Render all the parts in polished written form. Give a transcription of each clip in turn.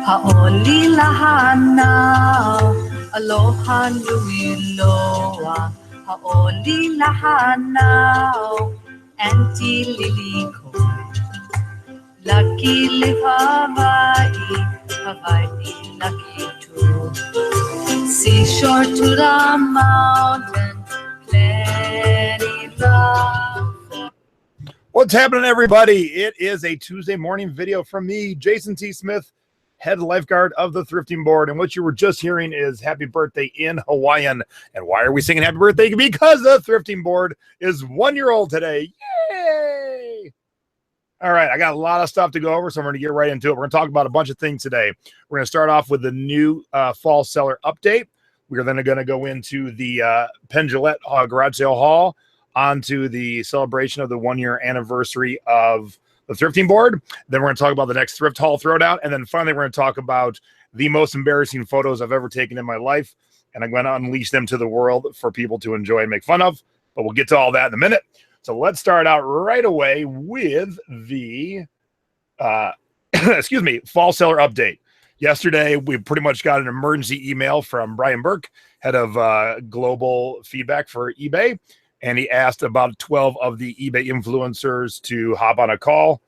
Haoli lahana, aloha nui loa. Haoli lahana, Auntie Liliko. Lucky live Hawaii, Hawaii lucky too. Seashore to the mountain, plenty love. What's happening, everybody? It is a Tuesday morning video from me, Jason T. Smith, head lifeguard of the Thrifting Board. And what you were just hearing is happy birthday in Hawaiian. And why are we singing happy birthday? Because the Thrifting Board is 1 year old today. Yay! All right, I got a lot of stuff to go over, so I'm going to get right into it. We're going to talk about a bunch of things today. We're going to start off with the new fall seller update. We're then going to go into the Penn Jillette garage sale haul, onto the celebration of the 1 year anniversary of the Thrifting Board. Then we're going to talk about the next thrift haul throwdown. And then finally, we're going to talk about the most embarrassing photos I've ever taken in my life. And I'm going to unleash them to the world for people to enjoy and make fun of. But we'll get to all that in a minute. So let's start out right away with the, fall seller update. Yesterday, we pretty much got an emergency email from Brian Burke, head of global feedback for eBay. And he asked about 12 of the eBay influencers to hop on a call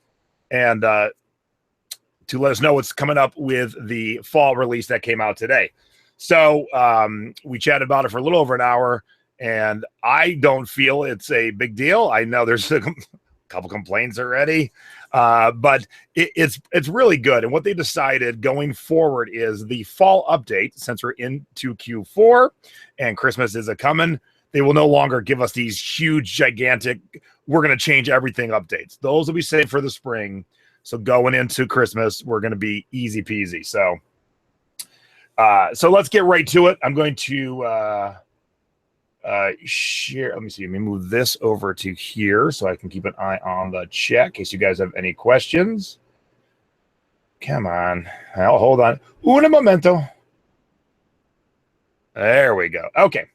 and to let us know what's coming up with the fall release that came out today. So we chatted about it for a little over an hour, and I don't feel it's a big deal. I know there's a couple complaints already, but it's really good. And what they decided going forward is the fall update, since we're into Q4 and Christmas is a-coming, they will no longer give us these huge, gigantic, we're going to change everything updates. Those will be saved for the spring. So going into Christmas, we're going to be easy peasy. So let's get right to it. I'm going to share. Let me see. Let me move this over to here so I can keep an eye on the chat in case you guys have any questions. Come on. Well, hold on. Un momento. There we go. Okay.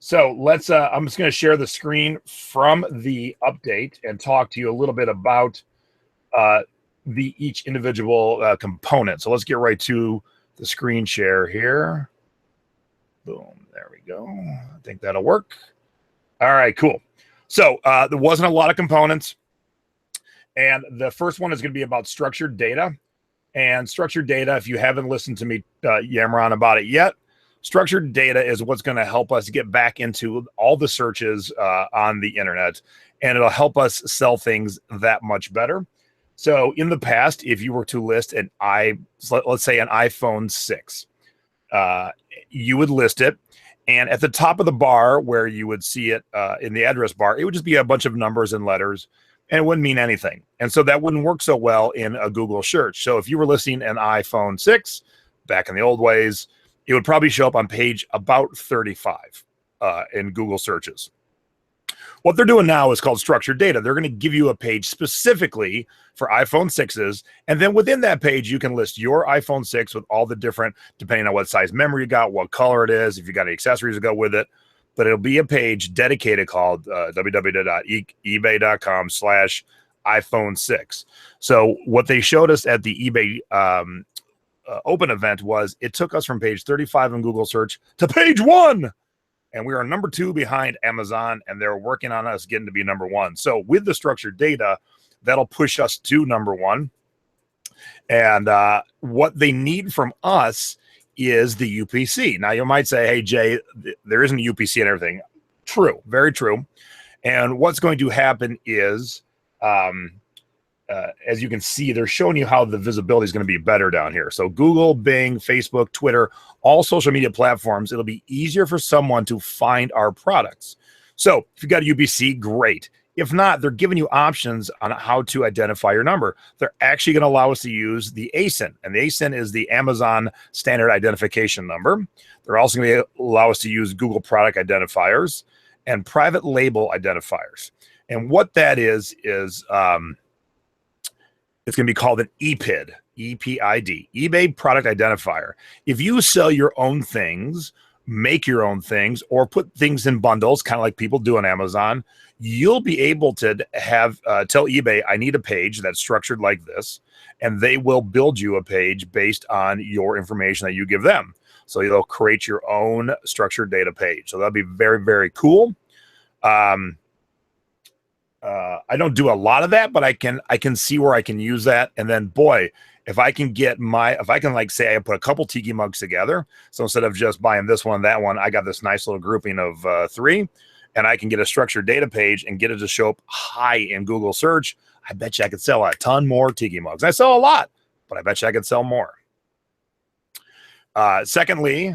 So let's, I'm just going to share the screen from the update and talk to you a little bit about each individual component. So let's get right to the screen share here. Boom, there we go. I think that'll work. All right, cool. So there wasn't a lot of components. And the first one is going to be about structured data. And structured data, if you haven't listened to me yammer on about it yet, structured data is what's going to help us get back into all the searches on the internet, and it'll help us sell things that much better. So in the past, if you were to list let's say an iPhone 6, you would list it, and at the top of the bar where you would see it in the address bar, it would just be a bunch of numbers and letters, and it wouldn't mean anything. And so that wouldn't work so well in a Google search. So if you were listing an iPhone 6 back in the old ways, it would probably show up on page about 35 in Google searches. What they're doing now is called structured data. They're going to give you a page specifically for iPhone 6s. And then within that page, you can list your iPhone 6 with all the different, depending on what size memory you got, what color it is, if you got any accessories to go with it. But it'll be a page dedicated called www.ebay.com/iPhone 6. So what they showed us at the eBay open event was it took us from page 35 in Google search to page 1, and we are number 2 behind Amazon, and they're working on us getting to be number 1. So with the structured data, that'll push us to number 1. And what they need from us is the UPC. Now you might say, hey Jay, there isn't a UPC and everything. True, very true. And what's going to happen is as you can see, they're showing you how the visibility is going to be better down here. So Google, Bing, Facebook, Twitter, all social media platforms, it'll be easier for someone to find our products. So if you got a UPC, great. If not, they're giving you options on how to identify your number. They're actually going to allow us to use the ASIN, and the ASIN is the Amazon Standard Identification Number. They're also going to allow us to use Google Product Identifiers and Private Label Identifiers. And what that is it's going to be called an EPID, E-P-I-D, eBay Product Identifier. If you sell your own things, make your own things or put things in bundles, kind of like people do on Amazon, you'll be able to have tell eBay, I need a page that's structured like this, and they will build you a page based on your information that you give them. So you'll create your own structured data page. So that'll be very, very cool. I don't do a lot of that, but I can see where I can use that. And then, boy, if I can like say I put a couple tiki mugs together. So instead of just buying this one, that one, I got this nice little grouping of 3, and I can get a structured data page and get it to show up high in Google search. I bet you I could sell a ton more tiki mugs. I sell a lot, but I bet you I could sell more. Secondly,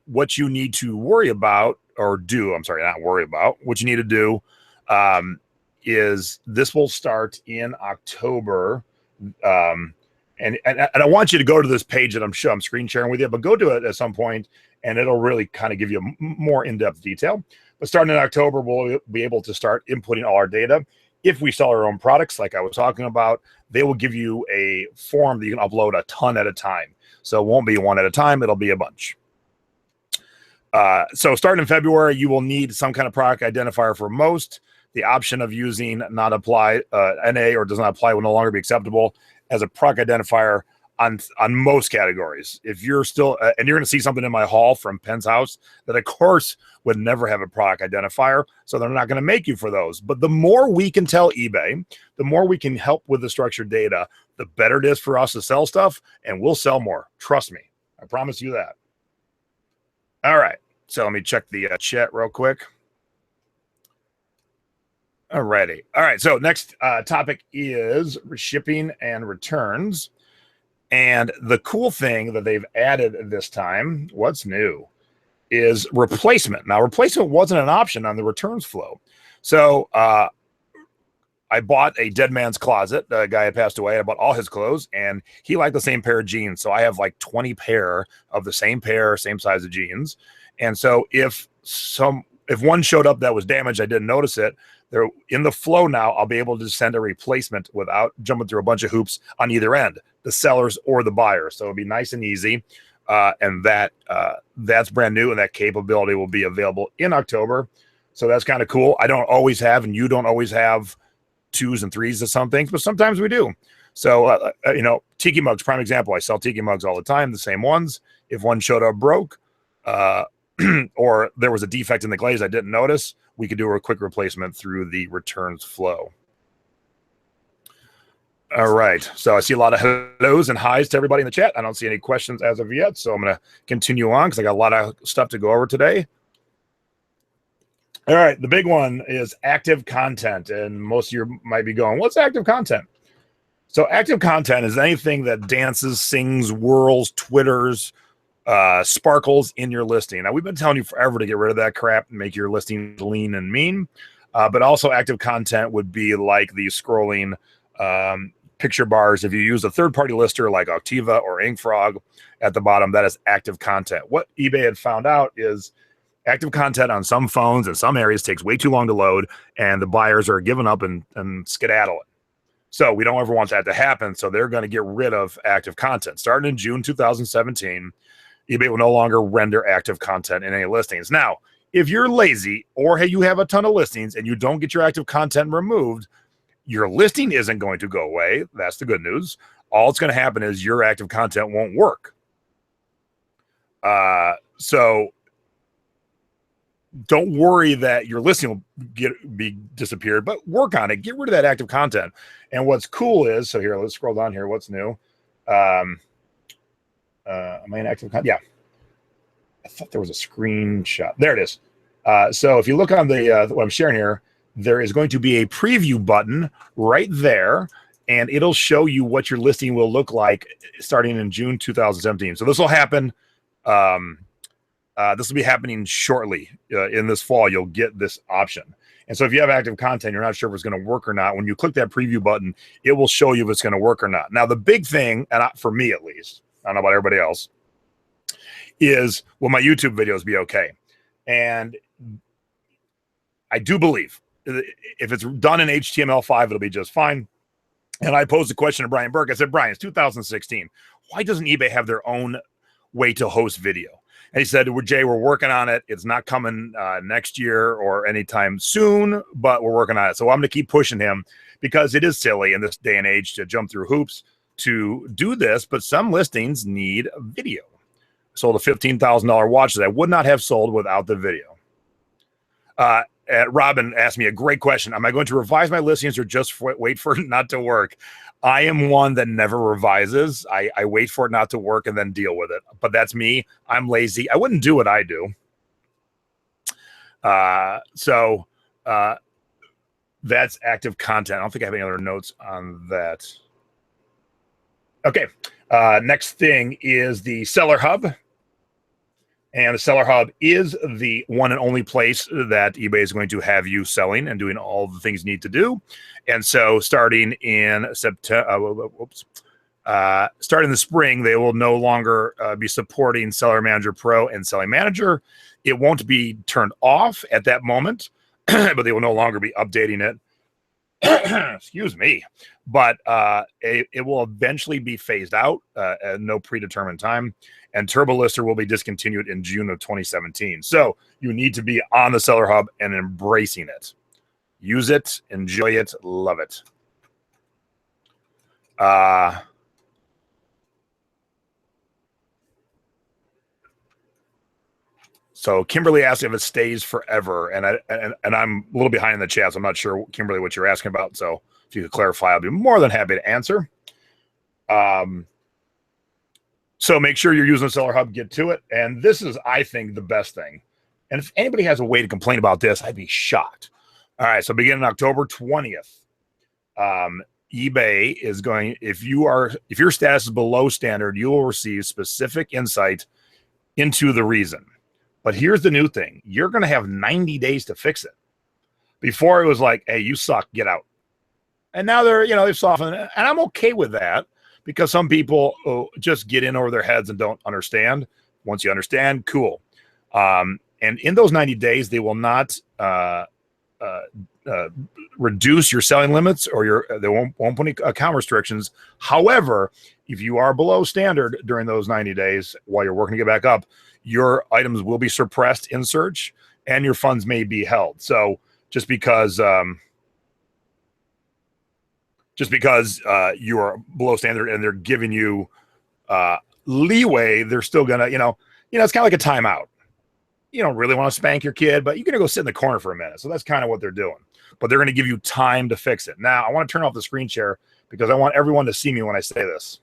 what you need to worry about or do, I'm sorry, not worry about, what you need to do is this will start in October. And I want you to go to this page that I'm screen sharing with you, but go to it at some point and it'll really kind of give you more in-depth detail. But starting in October, we'll be able to start inputting all our data. If we sell our own products, like I was talking about, they will give you a form that you can upload a ton at a time. So it won't be one at a time. It'll be a bunch. So starting in February, you will need some kind of product identifier for most. The option of using not apply, NA or does not apply will no longer be acceptable as a product identifier on most categories. If you're still, and you're going to see something in my haul from Penn's house that of course would never have a product identifier. So they're not going to make you for those. But the more we can tell eBay, the more we can help with the structured data, the better it is for us to sell stuff, and we'll sell more. Trust me. I promise you that. All right. So let me check the chat real quick. Alrighty. All right. So next topic is shipping and returns. And the cool thing that they've added this time, what's new, is replacement. Now, replacement wasn't an option on the returns flow. So I bought a dead man's closet. The guy had passed away. I bought all his clothes, and he liked the same pair of jeans. So I have like 20 pair of the same pair, same size of jeans. And so if one showed up that was damaged, I didn't notice it. They're in the flow now. I'll be able to send a replacement without jumping through a bunch of hoops on either end, the sellers or the buyers. So it'll be nice and easy. And that's brand new, and that capability will be available in October. So that's kind of cool. I don't always have, and you don't always have 2s and 3s of some things, but sometimes we do. So, tiki mugs, prime example. I sell tiki mugs all the time, the same ones. If one showed up broke, or there was a defect in the glaze I didn't notice, we could do a quick replacement through the returns flow. All right. So I see a lot of hellos and highs to everybody in the chat. I don't see any questions as of yet, so I'm going to continue on because I got a lot of stuff to go over today. All right. The big one is active content, and most of you might be going, what's active content? So active content is anything that dances, sings, whirls, twitters, sparkles in your listing. Now, we've been telling you forever to get rid of that crap and make your listing lean and mean, but also active content would be like the scrolling picture bars. If you use a third-party lister like Octiva or InkFrog at the bottom, that is active content. What eBay had found out is active content on some phones in some areas takes way too long to load, and the buyers are giving up and skedaddling. So we don't ever want that to happen, so they're going to get rid of active content. Starting in June 2017, eBay will no longer render active content in any listings. Now, if you're lazy or hey, you have a ton of listings and you don't get your active content removed, your listing isn't going to go away. That's the good news. All it's going to happen is your active content won't work. So don't worry that your listing will be disappeared, but work on it. Get rid of that active content. And what's cool is, so here, let's scroll down here. What's new? Am I in active content? Yeah. I thought there was a screenshot. There it is. So if you look on the what I'm sharing here, there is going to be a preview button right there, and it'll show you what your listing will look like starting in June 2017. So this will happen. This will be happening shortly in this fall. You'll get this option. And so if you have active content, you're not sure if it's going to work or not. When you click that preview button, it will show you if it's going to work or not. Now, the big thing, and for me at least, I don't know about everybody else, is will my YouTube videos be okay? And I do believe if it's done in HTML5, it'll be just fine. And I posed a question to Brian Burke. I said, Brian, it's 2016. Why doesn't eBay have their own way to host video? And he said, well, Jay, we're working on it. It's not coming next year or anytime soon, but we're working on it. So I'm going to keep pushing him because it is silly in this day and age to jump through hoops to do this. But some listings need video. Sold a $15,000 watch that I would not have sold without the video. Robin asked me a great question. Am I going to revise my listings or just wait for it not to work? I am one that never revises. I wait for it not to work and then deal with it. But that's me. I'm lazy. I wouldn't do what I do. So that's active content. I don't think I have any other notes on that. Okay. Next thing is the Seller Hub. And the Seller Hub is the one and only place that eBay is going to have you selling and doing all the things you need to do. And so starting in September, starting in the spring, they will no longer be supporting Seller Manager Pro and Selling Manager. It won't be turned off at that moment, but they will no longer be updating it. Excuse me. But it will eventually be phased out at no predetermined time. And Turbo Lister will be discontinued in June of 2017. So you need to be on the Seller Hub and embracing it. Use it, enjoy it, love it. So Kimberly asked if it stays forever, and I'm a little behind in the chat, so I'm not sure, Kimberly, what you're asking about. So if you could clarify, I'll be more than happy to answer. So make sure you're using the Seller Hub, get to it. And this is, I think, the best thing. And if anybody has a way to complain about this, I'd be shocked. All right, so beginning October 20th, eBay is going, if your status is below standard, you will receive specific insight into the reason. But here's the new thing. You're going to have 90 days to fix it. Before it was like, hey, you suck, get out. And now they've softened it. And I'm okay with that because some people just get in over their heads and don't understand. Once you understand, cool. And in those 90 days, they will not reduce your selling limits or they won't put any account restrictions. However, if you are below standard during those 90 days while you're working to get back up, your items will be suppressed in search and your funds may be held. So just because you are below standard and they're giving you leeway, they're still gonna, it's kind of like a timeout. You don't really want to spank your kid, but you're going to go sit in the corner for a minute. So that's kind of what they're doing. But they're going to give you time to fix it. Now, I want to turn off the screen share because I want everyone to see me when I say this.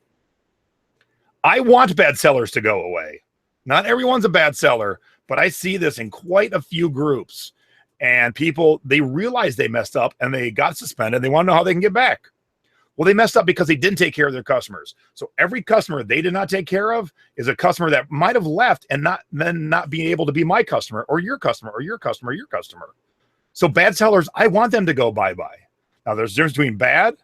I want bad sellers to go away. Not everyone's a bad seller, but I see this in quite a few groups. And people, they realize they messed up and they got suspended. They want to know how they can get back. Well, they messed up because they didn't take care of their customers. So every customer they did not take care of is a customer that might have left and not being able to be my customer or your customer or your customer or your customer. So bad sellers, I want them to go bye-bye. Now, there's a difference between bad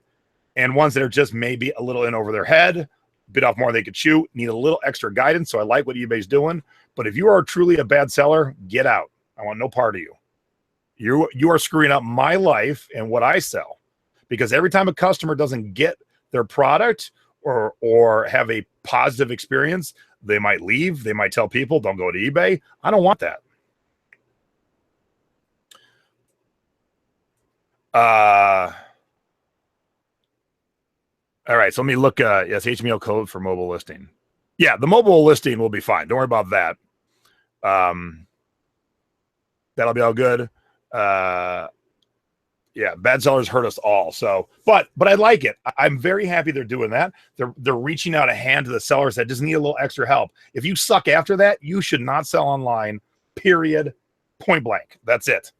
and ones that are just maybe a little in over their head, bit off more than they could chew, need a little extra guidance. So I like what eBay's doing. But if you are truly a bad seller, get out. I want no part of you. You are screwing up my life and what I sell. Because every time a customer doesn't get their product or have a positive experience, they might leave. They might tell people, don't go to eBay. I don't want that. All right, so let me look. Yes, HTML code for mobile listing. Yeah, the mobile listing will be fine. Don't worry about that. That'll be all good. Yeah, bad sellers hurt us all. So, but I like it. I'm very happy they're doing that. They're reaching out a hand to the sellers that just need a little extra help. If you suck after that, you should not sell online. Period. Point blank. That's it.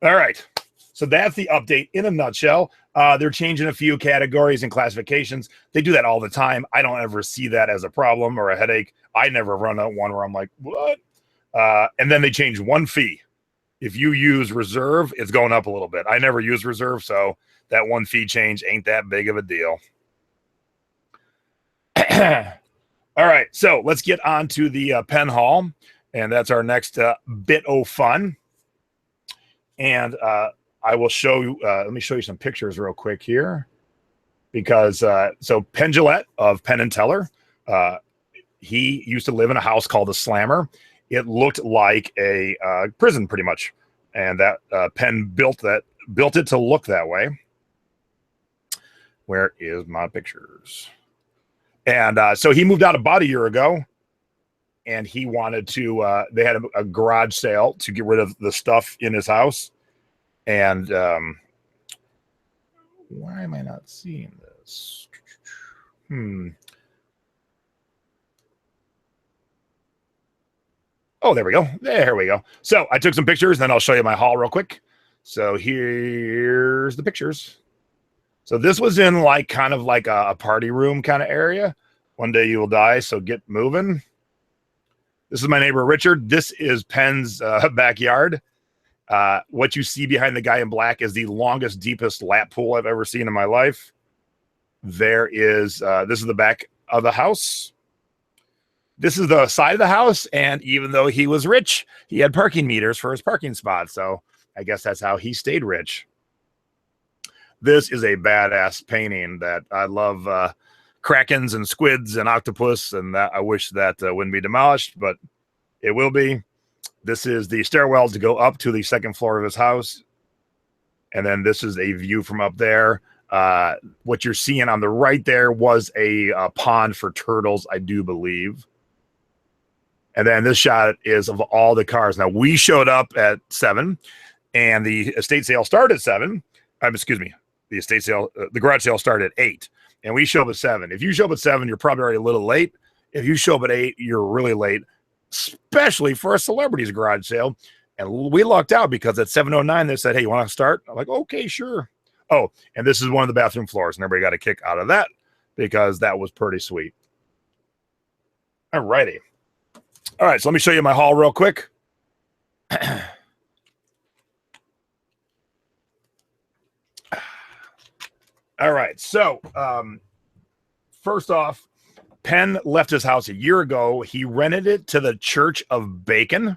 All right. So that's the update in a nutshell. They're changing a few categories and classifications. They do that all the time. I don't ever see that as a problem or a headache. I never run out one where I'm like, what? And then they change one fee. If you use reserve, it's going up a little bit. I never use reserve, so that one fee change ain't that big of a deal. All right, so let's get on to the Penn haul, and that's our next bit of fun. And I will show you, let me show you some pictures real quick here. Because, so Penn Jillette of Penn & Teller, he used to live in a house called the Slammer. It looked like a prison pretty much. And that Penn built it to look that way. Where is my pictures? And so he moved out about a year ago, and he wanted to, they had a garage sale to get rid of the stuff in his house. And why am I not seeing this? Oh, there we go. There we go. So I took some pictures, then I'll show you my haul real quick. So here's the pictures. So this was in like kind of like a party room kind of area. One day you will die, so get moving. This is my neighbor, Richard. This is Penn's backyard. What you see behind the guy in black is the longest, deepest lap pool I've ever seen in my life. There is, this is the back of the house. This is the side of the house, and even though he was rich, he had parking meters for his parking spot, so I guess that's how he stayed rich. This is a badass painting that I love. Krakens and squids and octopus, and that I wish that wouldn't be demolished, but it will be. This is the stairwell to go up to the second floor of his house, and then this is a view from up there. What you're seeing on the right there was a pond for turtles, I do believe. And then this shot is of all the cars. Now, we showed up at 7, and the estate sale started at 7. Excuse me. The estate sale, the garage sale started at 8, and we show up at 7. If you show up at 7, you're probably already a little late. If you show up at 8, you're really late, especially for a celebrities garage sale. And we lucked out because at 7:09, they said, hey, you want to start? I'm like, okay, sure. Oh, and this is one of the bathroom floors, and everybody got a kick out of that because that was pretty sweet. All righty. All right, so let me show you my haul real quick. All right, so first off, Penn left his house a year ago. He rented it to the Church of Bacon.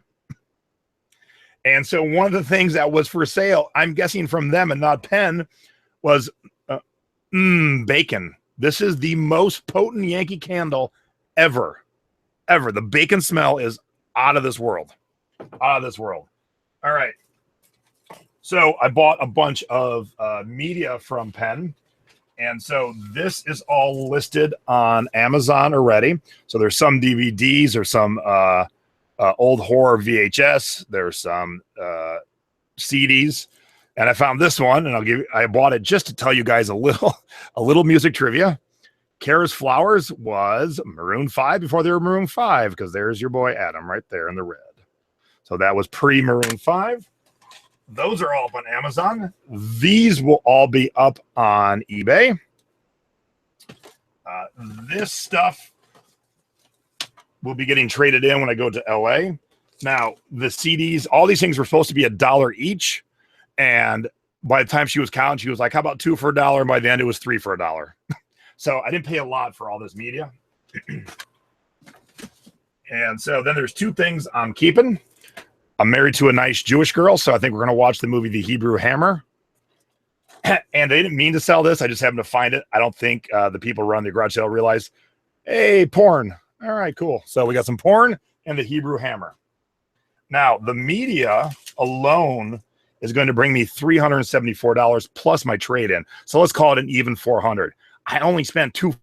And so one of the things that was for sale, I'm guessing from them and not Penn, was bacon. This is the most potent Yankee candle ever. Ever. The bacon smell is out of this world. Out of this world. All right. So I bought a bunch of media from Penn. And so this is all listed on Amazon already. So there's some DVDs or some old horror VHS. There's some CDs. And I found this one, and I bought it just to tell you guys a little music trivia. Kara's Flowers was Maroon 5 before they were Maroon 5, because there's your boy Adam right there in the red. So that was pre-Maroon 5. Those are all up on Amazon. These will all be up on eBay. This stuff will be getting traded in when I go to LA. Now, the CDs, all these things were supposed to be $1 each. And by the time she was counting, she was like, how about 2 for $1? And by the end, it was 3 for $1. So I didn't pay a lot for all this media. And so then there's 2 things I'm keeping. I'm married to a nice Jewish girl, so I think we're going to watch the movie The Hebrew Hammer. And they didn't mean to sell this. I just happened to find it. I don't think the people running the garage sale realized, hey, porn. All right, cool. So we got some porn and The Hebrew Hammer. Now, the media alone is going to bring me $374 plus my trade-in. So let's call it an even $400. I only spent $2.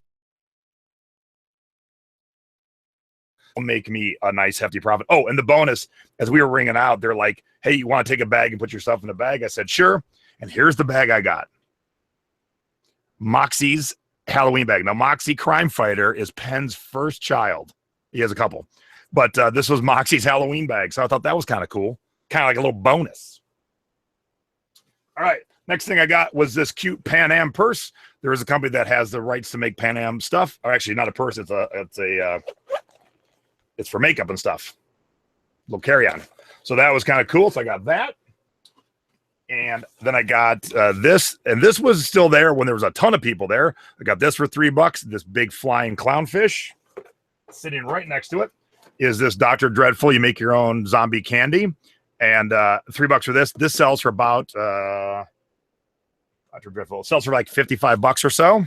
Make me a nice hefty profit. Oh, and the bonus, as we were ringing out, they're like, hey, you want to take a bag and put your stuff in the bag? I said, sure. And here's the bag I got. Moxie's Halloween bag. Now, Moxie Crime Fighter is Penn's first child. He has a couple. But this was Moxie's Halloween bag. So I thought that was kind of cool. Kind of like a little bonus. All right. Next thing I got was this cute Pan Am purse. There is a company that has the rights to make Pan Am stuff. Or actually, not a purse. It's for makeup and stuff. Little carry-on. So that was kind of cool. So I got that. And then I got this. And this was still there when there was a ton of people there. I got this for $3. This big flying clownfish. Sitting right next to it is this Dr. Dreadful. You make your own zombie candy. And $3 for this. This sells for about... Dr. Dreadful. It sells for like $55 or so.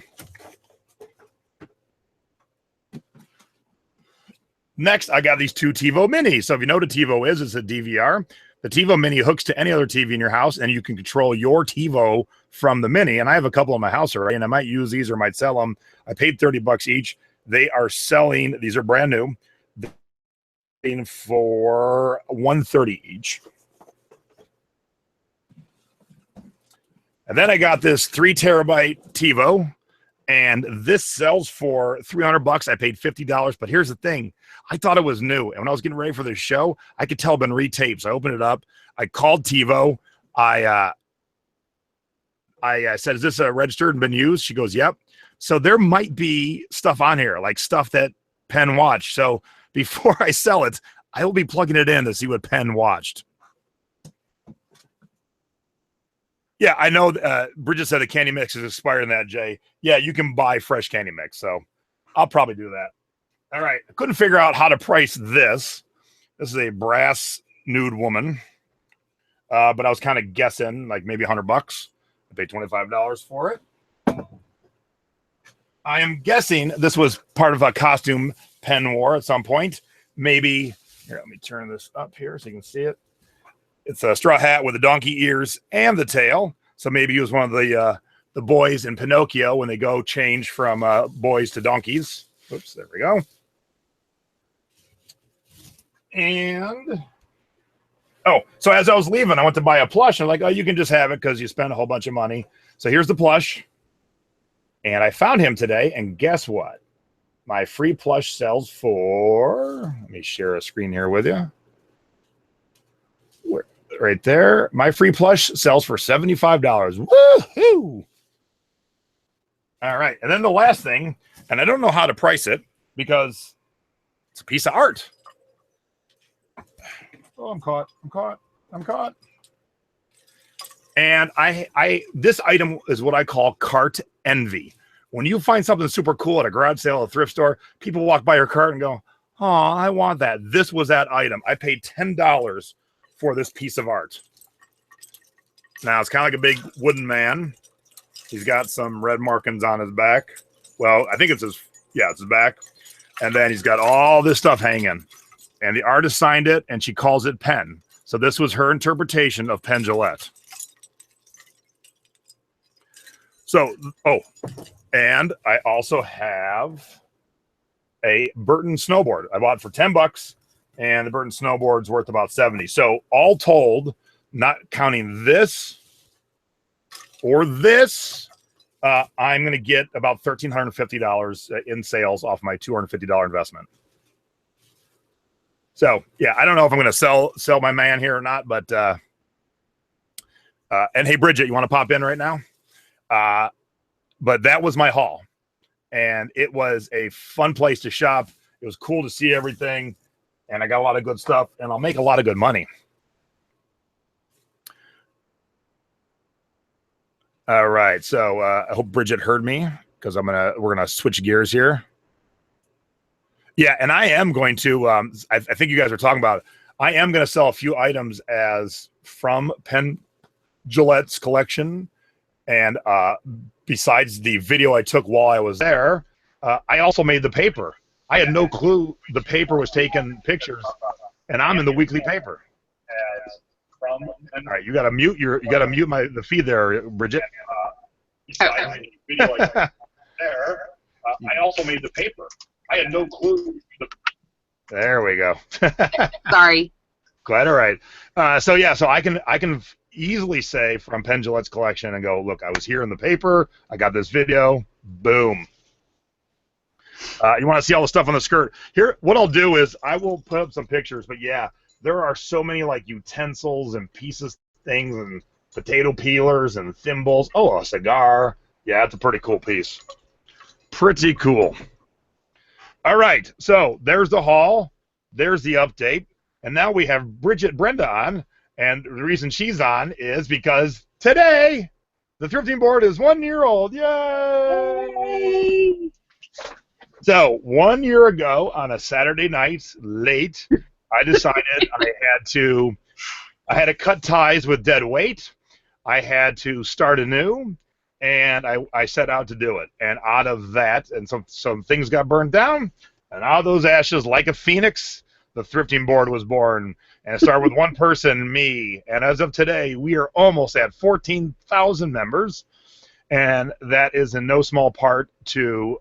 Next, I got these two TiVo Minis. So if you know what a TiVo is, it's a DVR. The TiVo Mini hooks to any other TV in your house, and you can control your TiVo from the Mini. And I have a couple in my house already, and I might use these or might sell them. I paid $30 each. They are selling, these are brand new, for $130 each. And then I got this 3 terabyte TiVo, and this sells for $300. I paid $50, but here's the thing. I thought it was new, and when I was getting ready for this show, I could tell it had been retaped. So I opened it up. I called TiVo. I said, "Is this registered and been used?" She goes, "Yep." So there might be stuff on here, like stuff that Penn watched. So before I sell it, I will be plugging it in to see what Penn watched. Yeah, I know. Bridget said the candy mix is expired in that, Jay. Yeah, you can buy fresh candy mix, so I'll probably do that. All right, I couldn't figure out how to price this. This is a brass nude woman, but I was kind of guessing like maybe $100. I paid $25 for it. I am guessing this was part of a costume Penn wore at some point. Maybe, here, let me turn this up here so you can see it. It's a straw hat with the donkey ears and the tail. So maybe he was one of the boys in Pinocchio when they go change from boys to donkeys. Oops, there we go. And, oh, so as I was leaving, I went to buy a plush. And I'm like, oh, you can just have it because you spent a whole bunch of money. So here's the plush. And I found him today. And guess what? My free plush sells for, let me share a screen here with you. Right there. My free plush sells for $75. Woohoo! All right. And then the last thing, and I don't know how to price it because it's a piece of art. Oh, I'm caught. And this item is what I call cart envy. When you find something super cool at a garage sale, a thrift store, people walk by your cart and go, "Oh, I want that." This was that item. I paid $10 for this piece of art. Now it's kind of like a big wooden man. He's got some red markings on his back. Well, I think it's his back. And then he's got all this stuff hanging. And the artist signed it, and she calls it Penn. So this was her interpretation of Penn Jillette. So, oh, and I also have a Burton snowboard. I bought it for $10, and the Burton snowboard's worth about $70. So all told, not counting this or this, I'm going to get about $1,350 in sales off my $250 investment. So, yeah, I don't know if I'm going to sell my man here or not, but and hey, Bridget, you want to pop in right now? But that was my haul, and it was a fun place to shop. It was cool to see everything, and I got a lot of good stuff, and I'll make a lot of good money. All right, so I hope Bridget heard me because we're gonna switch gears here. Yeah, and I am going to. I think you guys are talking about it. I am going to sell a few items as from Penn Gillette's collection, and besides the video I took while I was there, I also made the paper. I had no clue the paper was taking pictures, and I'm in the weekly paper. All right, you got to mute the feed there, Bridget. Besides the video I took there, I also made the paper. I had no clue. There we go. Sorry. Quite all right. So I can easily say from Penn Jillette's collection and go, look, I was here in the paper. I got this video. Boom. You want to see all the stuff on the skirt? Here, what I'll do is I will put up some pictures. But yeah, there are so many like utensils and pieces, things, and potato peelers and thimbles. Oh, a cigar. Yeah, it's a pretty cool piece. Pretty cool. All right, so there's the haul, there's the update, and now we have Bridget Brenda on, and the reason she's on is because today the Thrifting Board is 1 year old. Yay! So 1 year ago on a Saturday night late, I decided I had to cut ties with dead weight. I had to start anew. And I set out to do it. And out of that, and some things got burned down, And out of those ashes, like a phoenix, the Thrifting Board was born. And it started with one person, me. And as of today, we are almost at 14,000 members. And that is in no small part to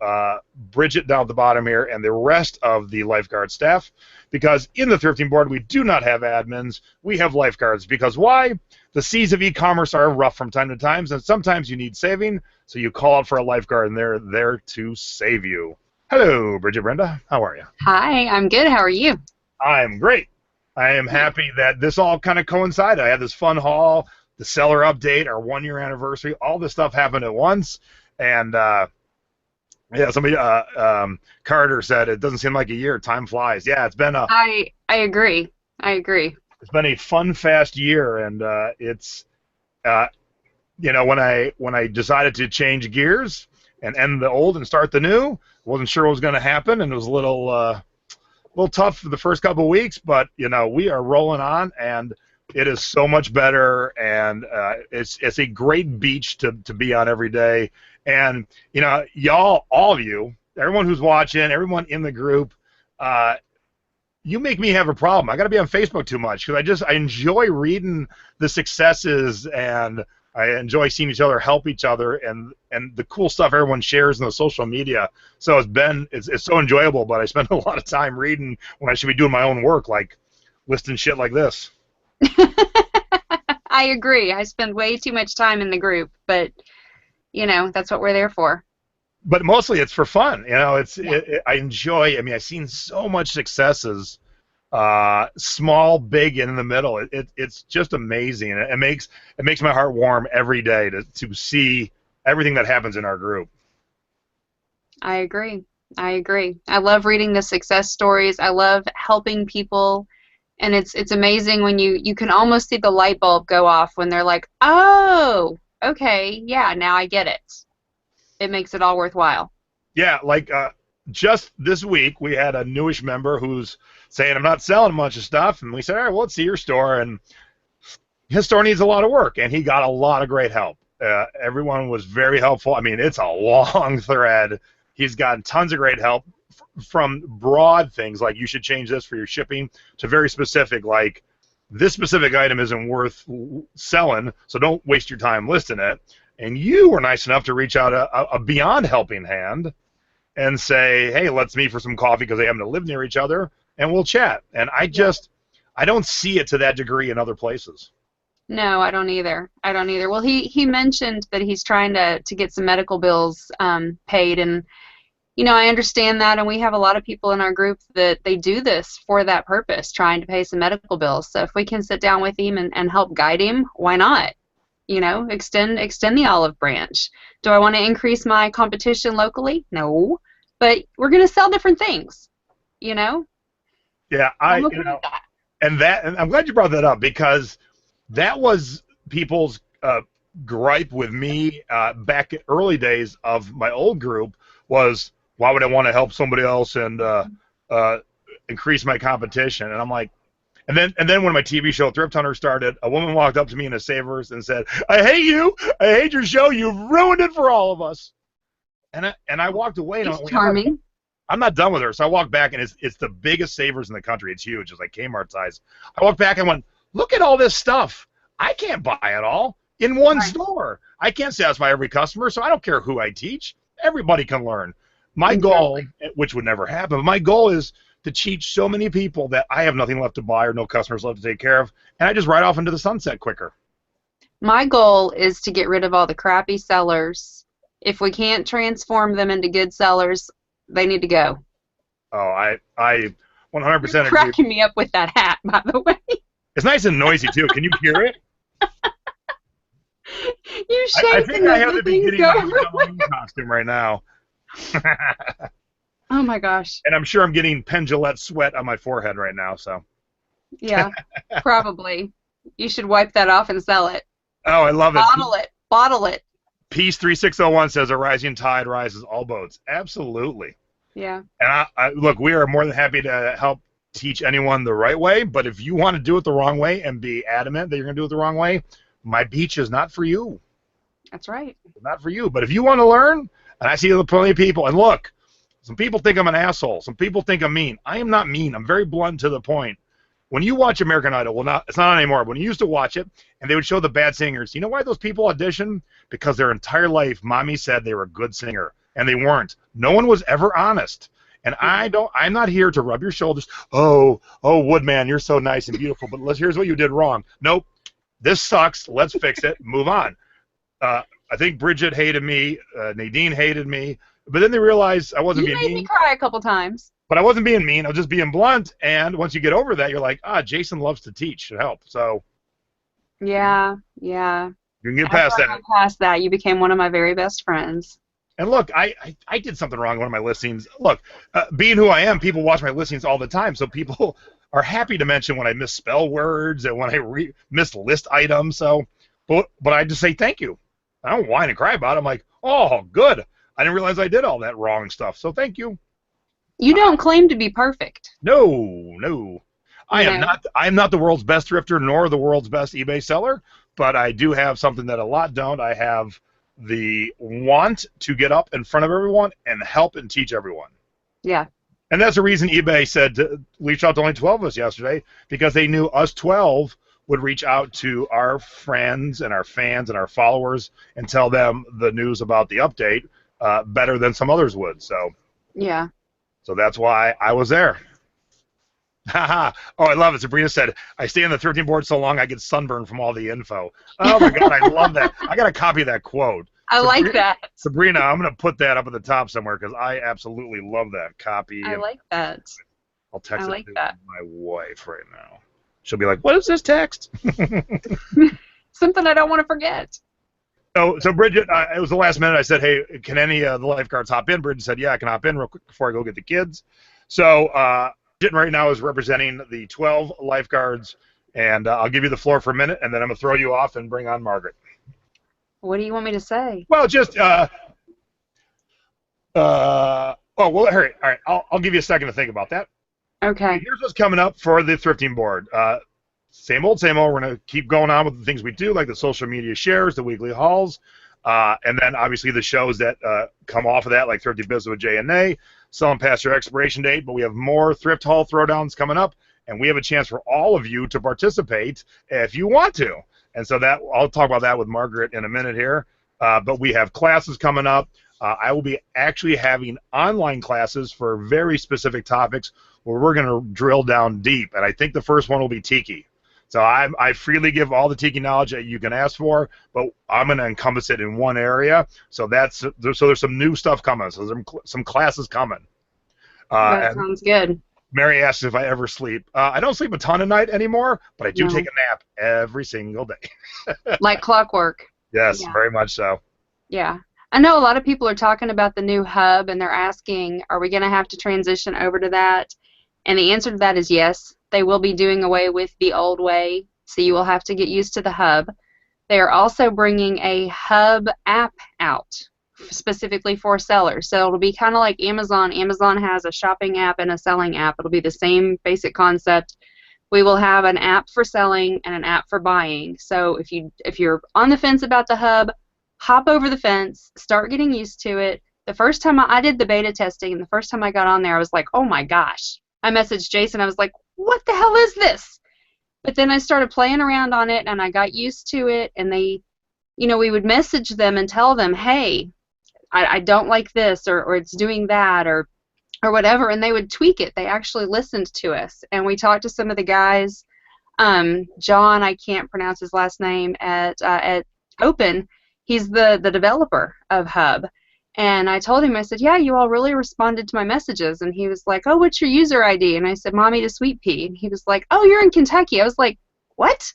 Bridget down at the bottom here and the rest of the lifeguard staff. Because in the Thrifting Board, we do not have admins. We have lifeguards. Because why? The seas of e-commerce are rough from time to time, and sometimes you need saving, so you call out for a lifeguard, and they're there to save you. Hello, Bridget Brenda. How are you? Hi, I'm good. How are you? I'm great. I am happy that this all kind of coincided. I had this fun haul, the seller update, our 1-year anniversary, all this stuff happened at once. And, yeah, somebody, Carter said, it doesn't seem like a year. Time flies. Yeah, it's been a... I agree. I agree. It's been a fun, fast year, and it's, you know, when I decided to change gears and end the old and start the new, wasn't sure what was going to happen, and it was a little tough for the first couple of weeks, but you know, we are rolling on, and it is so much better, and it's a great beach to be on every day, and you know, y'all, all of you, everyone who's watching, everyone in the group, you make me have a problem. I got to be on Facebook too much because I enjoy reading the successes, and I enjoy seeing each other help each other, and the cool stuff everyone shares in the social media. So it's so enjoyable, but I spend a lot of time reading when I should be doing my own work, like listing shit like this. I agree. I spend way too much time in the group, but you know, that's what we're there for. But mostly it's for fun. You know, I enjoy. I mean, I've seen so much successes, small, big, and in the middle. It's just amazing. It makes my heart warm every day to see everything that happens in our group. I agree. I agree. I love reading the success stories. I love helping people, and it's amazing when you can almost see the light bulb go off when they're like, oh, okay, yeah, now I get it. It makes it all worthwhile. Yeah, like just this week we had a newish member who's saying, I'm not selling a bunch of stuff, and we said, all right, well, let's see your store, and his store needs a lot of work, and he got a lot of great help. Everyone was very helpful. I mean, it's a long thread. He's gotten tons of great help from broad things like you should change this for your shipping to very specific, like this specific item isn't worth selling, so don't waste your time listing it. And you were nice enough to reach out a beyond helping hand and say, hey, let's meet for some coffee because they happen to live near each other, and we'll chat. And I don't see it to that degree in other places. No, I don't either. I don't either. Well, he mentioned that he's trying to get some medical bills paid, and you know, I understand that, and we have a lot of people in our group that they do this for that purpose, trying to pay some medical bills. So if we can sit down with him and help guide him, why not? You know, extend the olive branch. Do I want to increase my competition locally? No, but we're going to sell different things. You know. Yeah, you know, and I'm glad you brought that up because that was people's gripe with me back in early days of my old group was, why would I want to help somebody else and increase my competition? And I'm like, and then when my TV show Thrift Hunter started, a woman walked up to me in a Savers and said, I hate you. I hate your show. You've ruined it for all of us. And I walked away. And it's charming. I'm not done with her. So I walked back, and it's the biggest Savers in the country. It's huge. It's like Kmart size. I walked back and went, look at all this stuff. I can't buy it all in one store. I can't satisfy every customer, so I don't care who I teach. Everybody can learn. My goal, which would never happen, but my goal is to teach so many people that I have nothing left to buy or no customers left to take care of, and I just ride off into the sunset quicker. My goal is to get rid of all the crappy sellers. If we can't transform them into good sellers, they need to go. Oh, I 100% agree. You're cracking me up with that hat, by the way. It's nice and noisy, too. Can you hear it? You I think I have to be getting my Halloween costume right now. Oh my gosh. And I'm sure I'm getting Penn Jillette sweat on my forehead right now, so. Yeah, probably. You should wipe that off and sell it. Oh, I love it. Bottle it. Peace 3601 says a rising tide rises all boats. Absolutely. Yeah. And I look, we are more than happy to help teach anyone the right way, but if you want to do it the wrong way and be adamant that you're going to do it the wrong way, my beach is not for you. That's right. It's not for you. But if you want to learn, and I see plenty of people, and look, Some people think I'm an asshole. Some people think I'm mean. I am not mean. I'm very blunt to the point. When you watch American Idol, well, it's not anymore. When you used to watch it, and they would show the bad singers, you know why those people audition? Because their entire life, mommy said they were a good singer, and they weren't. No one was ever honest. And I'm not here to rub your shoulders. Oh, Woodman, you're so nice and beautiful, but here's what you did wrong. Nope, this sucks. Let's fix it. Move on. I think Bridget hated me. Nadine hated me. But then they realized I wasn't being mean. You made me cry a couple times. But I wasn't being mean. I was just being blunt. And once you get over that, you're like, Jason loves to teach and help. So yeah. You can get past that. Past that, you became one of my very best friends. And look, I did something wrong on one of my listings. Look, being who I am, people watch my listings all the time. So people are happy to mention when I misspell words and when I mislist items. So, but I just say thank you. I don't whine and cry about it. I'm like, oh, good. I didn't realize I did all that wrong stuff. So thank you. You don't claim to be perfect. No. I am not the world's best thrifter nor the world's best eBay seller, but I do have something that a lot don't. I have the want to get up in front of everyone and help and teach everyone. Yeah. And that's the reason eBay said to reach out to only 12 of us yesterday, because they knew us 12 would reach out to our friends and our fans and our followers and tell them the news about the update better than some others would. So yeah. So that's why I was there. Haha. Oh, I love it. Sabrina said, I stay on the Thrifting Board so long I get sunburned from all the info. Oh, my God, I love that. I got to copy that quote. Like that. Sabrina, I'm going to put that up at the top somewhere because I absolutely love that copy. I like that. I'll text it to my wife right now. She'll be like, what is this text? Something I don't want to forget. So Bridget, it was the last minute. I said, hey, can any of the lifeguards hop in? Bridget said, yeah, I can hop in real quick before I go get the kids. So Bridget right now is representing the 12 lifeguards, and I'll give you the floor for a minute, and then I'm going to throw you off and bring on Margaret. What do you want me to say? Well, just, all right. I'll give you a second to think about that. Okay. Here's what's coming up for the Thrifting Board. Same old, same old. We're going to keep going on with the things we do, like the social media shares, the weekly hauls, and then obviously the shows that come off of that, like Thrifty Business with Jay and Nay, selling past your expiration date. But we have more thrift haul throwdowns coming up, and we have a chance for all of you to participate if you want to. And so that I'll talk about that with Margaret in a minute here. But we have classes coming up. I will be actually having online classes for very specific topics where we're going to drill down deep. And I think the first one will be Tiki. So I freely give all the Tiki knowledge that you can ask for, but I'm going to encompass it in one area. So there's some new stuff coming. So there's some classes coming. That sounds good. Mary asks if I ever sleep. I don't sleep a ton at night anymore, but I do take a nap every single day. Like clockwork. Yes, very much so. Yeah. I know a lot of people are talking about the new hub, and they're asking, are we going to have to transition over to that? And the answer to that is yes. They will be doing away with the old way, so you will have to get used to the hub. They are also bringing a hub app out specifically for sellers. So it'll be kind of like Amazon. Amazon has a shopping app and a selling app. It'll be the same basic concept. We will have an app for selling and an app for buying. So if you're on the fence about the hub, hop over the fence, start getting used to it. The first time I did the beta testing, and the first time I got on there, I was like, oh my gosh. I messaged Jason. I was like, what the hell is this? But then I started playing around on it, and I got used to it, and we would message them and tell them, hey, I don't like this, or it's doing that, or whatever, and they would tweak it. They actually listened to us, and we talked to some of the guys. John, I can't pronounce his last name, at Open. He's the developer of Hub. And I told him, I said, yeah, you all really responded to my messages. And he was like, oh, what's your user ID? And I said, Mommy to Sweet Pea. And he was like, oh, you're in Kentucky. I was like, what?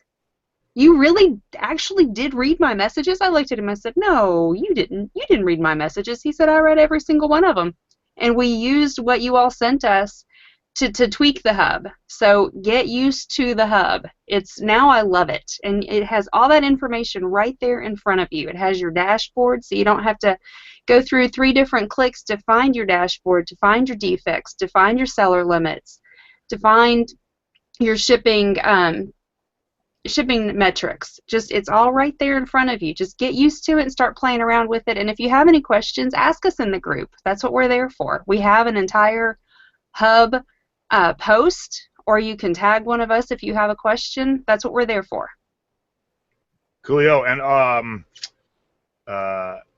You really actually did read my messages? I looked at him. I said, no, you didn't. You didn't read my messages. He said, I read every single one of them. And we used what you all sent us to tweak the hub. So get used to the hub. Now I love it. And it has all that information right there in front of you. It has your dashboard, so you don't have to go through 3 different clicks to find your dashboard, to find your defects, to find your seller limits, to find your shipping shipping metrics. Just, it's all right there in front of you. Just get used to it and start playing around with it. And if you have any questions, ask us in the group. That's what we're there for. We have an entire hub post, or you can tag one of us if you have a question. That's what we're there for. Coolio.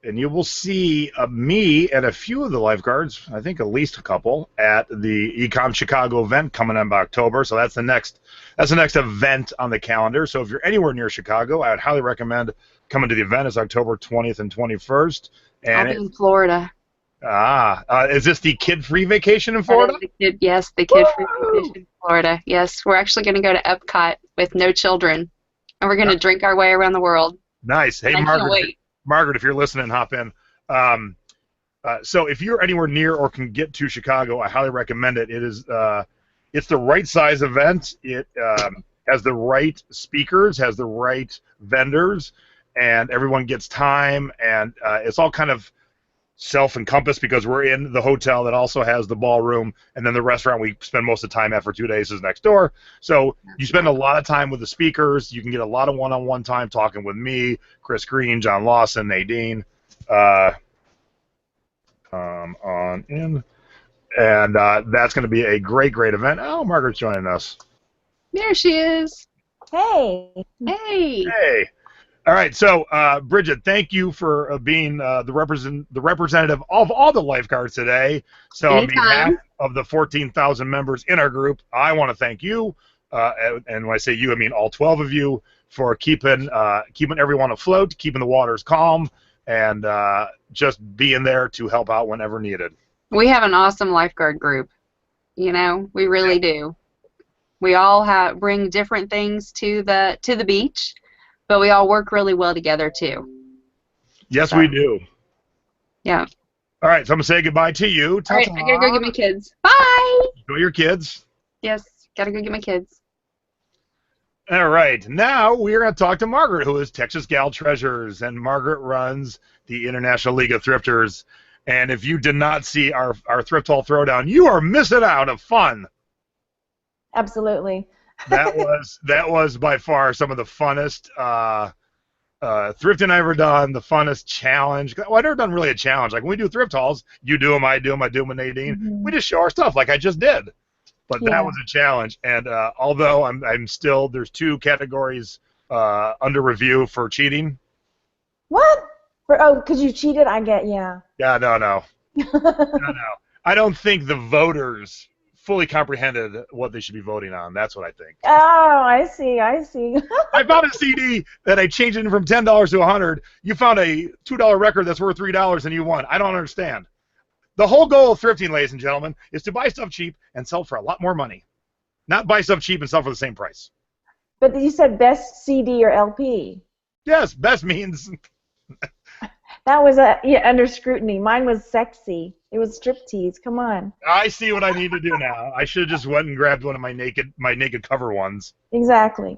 And you will see me and a few of the lifeguards, I think at least a couple, at the Ecom Chicago event coming up in October. So that's the next event on the calendar. So if you're anywhere near Chicago, I would highly recommend coming to the event. It's October 20th and 21st. And I'll be in Florida. Is this the kid-free vacation in Florida? Yes, the kid-free vacation in Florida. Yes, we're actually going to go to Epcot with no children, and we're going to drink our way around the world. Nice. Hey, Margaret, if you're listening, hop in. So if you're anywhere near or can get to Chicago, I highly recommend it. It's the right size event. It has the right speakers, has the right vendors, and everyone gets time, and it's all kind of self-encompassed because we're in the hotel that also has the ballroom, and then the restaurant we spend most of the time at for 2 days is next door. So you spend a lot of time with the speakers. You can get a lot of one-on-one time talking with me, Chris Green, John Lawson, Nadine. Come on in. And that's going to be a great, great event. Oh, Margaret's joining us. There she is. Hey. Hey. Hey. All right, so Bridget, thank you for being the representative of all the lifeguards today. So on behalf of the 14,000 members in our group, I want to thank you, and when I say you, I mean all 12 of you, for keeping everyone afloat, keeping the waters calm, and just being there to help out whenever needed. We have an awesome lifeguard group. You know, we really do. We all bring different things to the beach. But we all work really well together, too. Yes, we do. Yeah. All right, so I'm going to say goodbye to you. All right, I got to go get my kids. Bye! Enjoy your kids. Yes, got to go get my kids. All right, now we're going to talk to Margaret, who is Texas Gal Treasures, and Margaret runs the International League of Thrifters. And if you did not see our Thrift Hall Throwdown, you are missing out of fun. Absolutely. That was by far some of the funnest thrifting I've ever done, the funnest challenge. Well, I've never done really a challenge. Like when we do thrift hauls, you do them, I do them with Nadine. Mm-hmm. We just show our stuff like I just did. But that was a challenge. And although I'm still, there's 2 categories under review for cheating. What? Because you cheated? Yeah. Yeah, no. I don't think the voters fully comprehended what they should be voting on. That's what I think. Oh, I see. I found a CD that I changed it from $10 to $100. You found a $2 record that's worth $3 and you won. I don't understand. The whole goal of thrifting, ladies and gentlemen, is to buy stuff cheap and sell for a lot more money. Not buy stuff cheap and sell for the same price. But you said best CD or LP. Yes, best means. That was under scrutiny. Mine was sexy. It was striptease. Come on. I see what I need to do now. I should have just went and grabbed one of my naked cover ones. Exactly.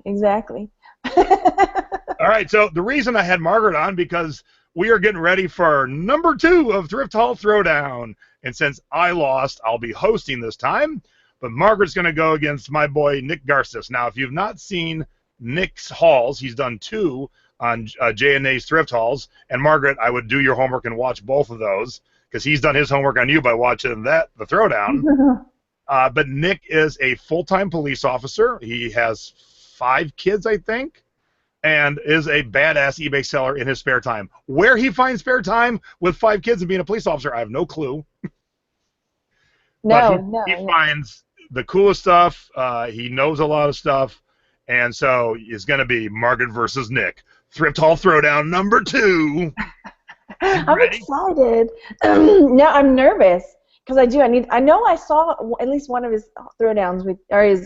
All right, so the reason I had Margaret on because we are getting ready for number 2 of Thrift Hall Throwdown. And since I lost, I'll be hosting this time. But Margaret's going to go against my boy Nick Garces. Now, if you've not seen Nick's hauls, he's done 2 on J&A's Thrift Hauls. And Margaret, I would do your homework and watch both of those because he's done his homework on you by watching the Throwdown. But Nick is a full-time police officer. He has 5 kids, I think, and is a badass eBay seller in his spare time. Where he finds spare time with 5 kids and being a police officer, I have no clue. He finds the coolest stuff. He knows a lot of stuff. And so it's going to be Margaret versus Nick. Thrift Hall Throwdown number 2. I'm excited. No, I'm nervous because I know I saw at least one of his throwdowns his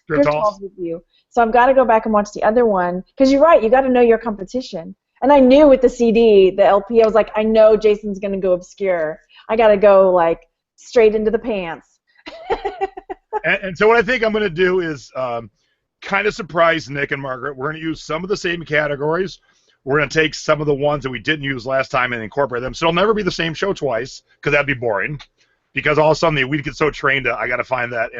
thrift hauls with you. So I've got to go back and watch the other one because you're right. You got to know your competition. And I knew with the CD, the LP, I was like, I know Jason's going to go obscure. I got to go like straight into the pants. and so what I think I'm going to do is kind of surprise Nick and Margaret. We're going to use some of the same categories. We're going to take some of the ones that we didn't use last time and incorporate them. So it'll never be the same show twice because that'd be boring. Because all of a sudden we'd get so trained, I got to find that,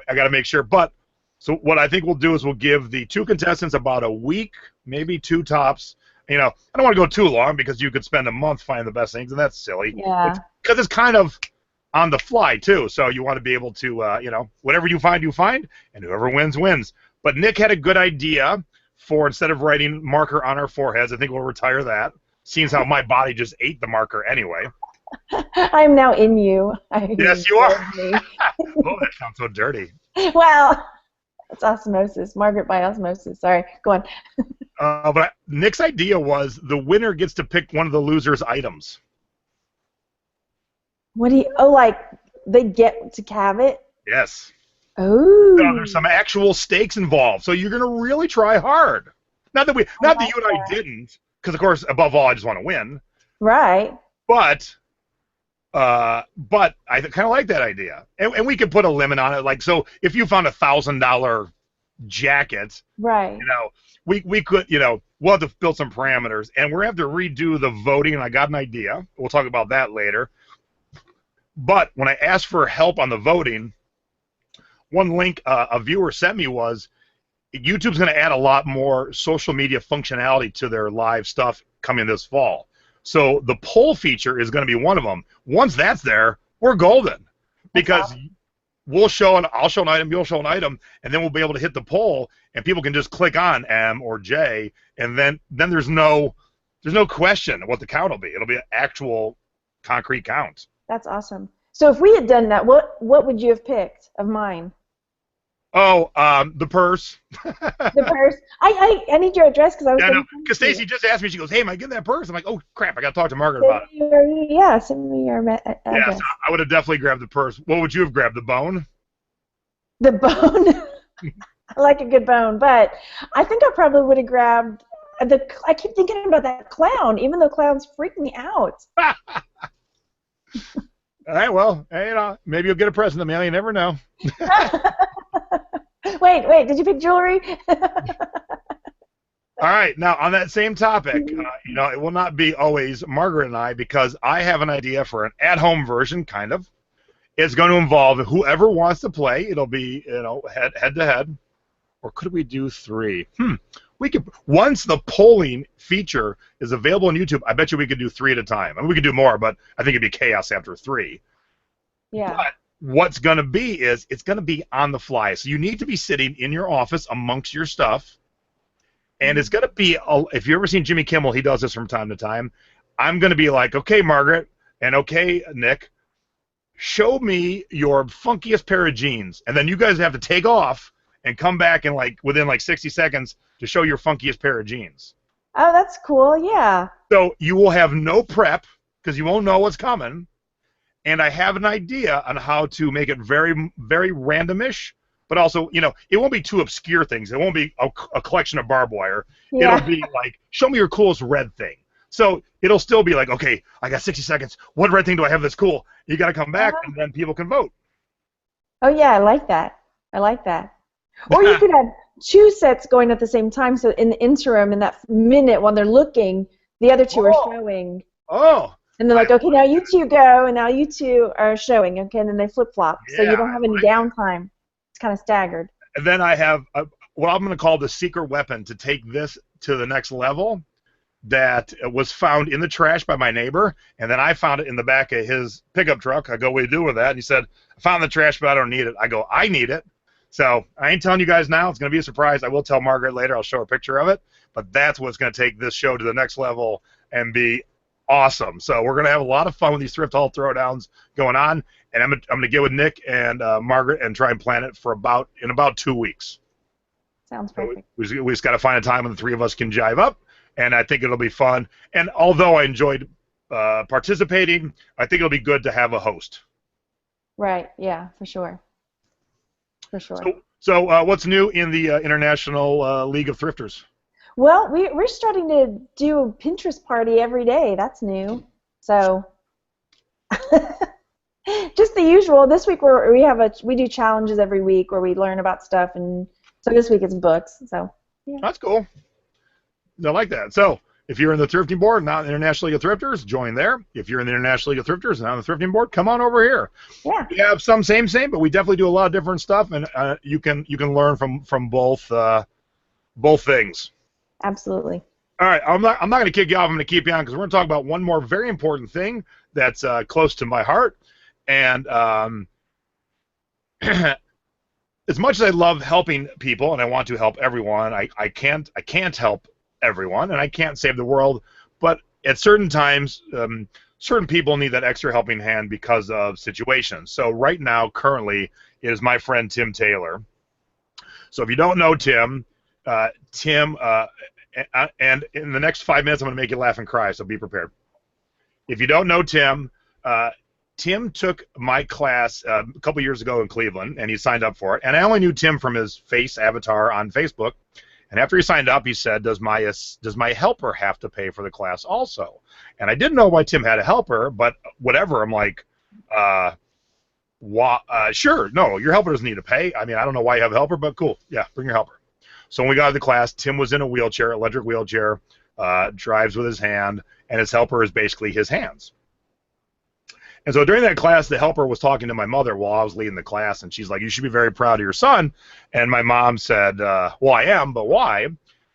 I got to make sure. But So what I think we'll do is we'll give the 2 contestants about a week, maybe 2 tops. You know, I don't want to go too long because you could spend a month finding the best things, and that's silly. Yeah. Because it's kind of on the fly, too. So you want to be able to, you know, whatever you find, and whoever wins, wins. But Nick had a good idea for, instead of writing marker on our foreheads, I think we'll retire that, seeing how my body just ate the marker anyway. I'm now in you. Yes, you are. Oh, that sounds so dirty. Well, it's osmosis. Margaret by osmosis. Sorry, go on. But Nick's idea was the winner gets to pick one of the loser's items. What do you? Oh, like they get to have it? Yes. Oh. So there's some actual stakes involved, so you're gonna really try hard. Not that you and I didn't, because of course, above all, I just want to win. Right. But I kind of like that idea, and we could put a limit on it. Like, so if you found $1,000 jacket, right? You know, we could, you know, we'll have to build some parameters, and we're gonna have to redo the voting. And I got an idea. We'll talk about that later. But when I asked for help on the voting, one link a viewer sent me was YouTube's going to add a lot more social media functionality to their live stuff coming this fall. So the poll feature is going to be one of them. Once that's there, we're golden, because I'll show an item, you'll show an item, and then we'll be able to hit the poll, and people can just click on M or J, and then there's no question of what the count will be. It'll be an actual concrete count. That's awesome. So if we had done that, what would you have picked of mine? Oh, the purse. The purse. I need your address because I was. Yeah, no, because Stacy just asked me. She goes, "Hey, am I getting that purse?" I'm like, "Oh crap, I got to talk to Margaret about it." Yeah, send me your address. Yeah, so I would have definitely grabbed the purse. What would you have grabbed? The bone? The bone. I like a good bone, but I think I probably would have grabbed the. I keep thinking about that clown, even though clowns freak me out. All right, well, hey, you know, maybe you'll get a present in the mail. You never know. Wait, did you pick jewelry? All right, now on that same topic, you know, it will not be always Margaret and I, because I have an idea for an at-home version, kind of. It's going to involve whoever wants to play. It'll be, you know, head-to-head. Or could we do 3? We could, once the polling feature is available on YouTube, I bet you we could do 3 at a time. I mean, we could do more, but I think it'd be chaos after 3. Yeah. But what's going to be is it's going to be on the fly. So you need to be sitting in your office amongst your stuff, and it's going to be, if you've ever seen Jimmy Kimmel, he does this from time to time. I'm going to be like, okay, Margaret, and okay, Nick, show me your funkiest pair of jeans, and then you guys have to take off and come back in within 60 seconds to show your funkiest pair of jeans. Oh, that's cool, yeah. So you will have no prep because you won't know what's coming, and I have an idea on how to make it very, very randomish, but also, you know, it won't be too obscure things. It won't be a collection of barbed wire. Yeah. It'll be like, show me your coolest red thing. So it'll still be like, okay, I got 60 seconds. What red thing do I have that's cool? You got to come back, and then people can vote. Oh, yeah, I like that. Or you could have 2 sets going at the same time, so in the interim, in that minute when they're looking, the other 2 are showing. Oh. And they're like, okay, now you 2 go, and now you 2 are showing. Okay, and then they flip-flop, so you don't have any downtime. It's kind of staggered. And then I have what I'm going to call the secret weapon to take this to the next level that was found in the trash by my neighbor, and then I found it in the back of his pickup truck. I go, what do you do with that? And he said, I found the trash, but I don't need it. I go, I need it. So I ain't telling you guys now. It's going to be a surprise. I will tell Margaret later. I'll show her a picture of it. But that's what's going to take this show to the next level and be awesome. So we're going to have a lot of fun with these Thrift Haul Throwdowns going on. And I'm going to get with Nick and Margaret and try and plan it for in about 2 weeks. Sounds perfect. So we just got to find a time when the 3 of us can jive up. And I think it'll be fun. And although I enjoyed participating, I think it'll be good to have a host. Right. Yeah, for sure. For sure. So what's new in the International League of Thrifters? Well, we're starting to do a Pinterest party every day. That's new. So just the usual. This week we do challenges every week where we learn about stuff, and so this week it's books. So yeah. That's cool. I like that. So If you're in the Thrifting Board, not in the International League of Thrifters, join there. If you're in the International League of Thrifters, not on the Thrifting Board, come on over here. Yeah. We have some same, but we definitely do a lot of different stuff, and you can learn from both things. Absolutely. All right, I'm not going to kick you off. I'm going to keep you on because we're going to talk about one more very important thing that's close to my heart. And as much as I love helping people and I want to help everyone, I can't help everyone and I can't save the world. But at certain times, certain people need that extra helping hand because of situations. So right now, currently, it is my friend Tim Taylor. So if you don't know Tim, and in the next 5 minutes, I'm going to make you laugh and cry, so be prepared. If you don't know Tim, Tim took my class a couple years ago in Cleveland, and he signed up for it. And I only knew Tim from his face avatar on Facebook. And after he signed up, he said, does my helper have to pay for the class also? And I didn't know why Tim had a helper, but whatever. I'm like, sure, no, your helper doesn't need to pay. I mean, I don't know why you have a helper, but cool. Yeah, bring your helper. So when we got to the class, Tim was in a wheelchair, electric wheelchair, drives with his hand, and his helper is basically his hands. And so during that class, the helper was talking to my mother while I was leading the class, and she's like, you should be very proud of your son. And my mom said, well, I am, but why?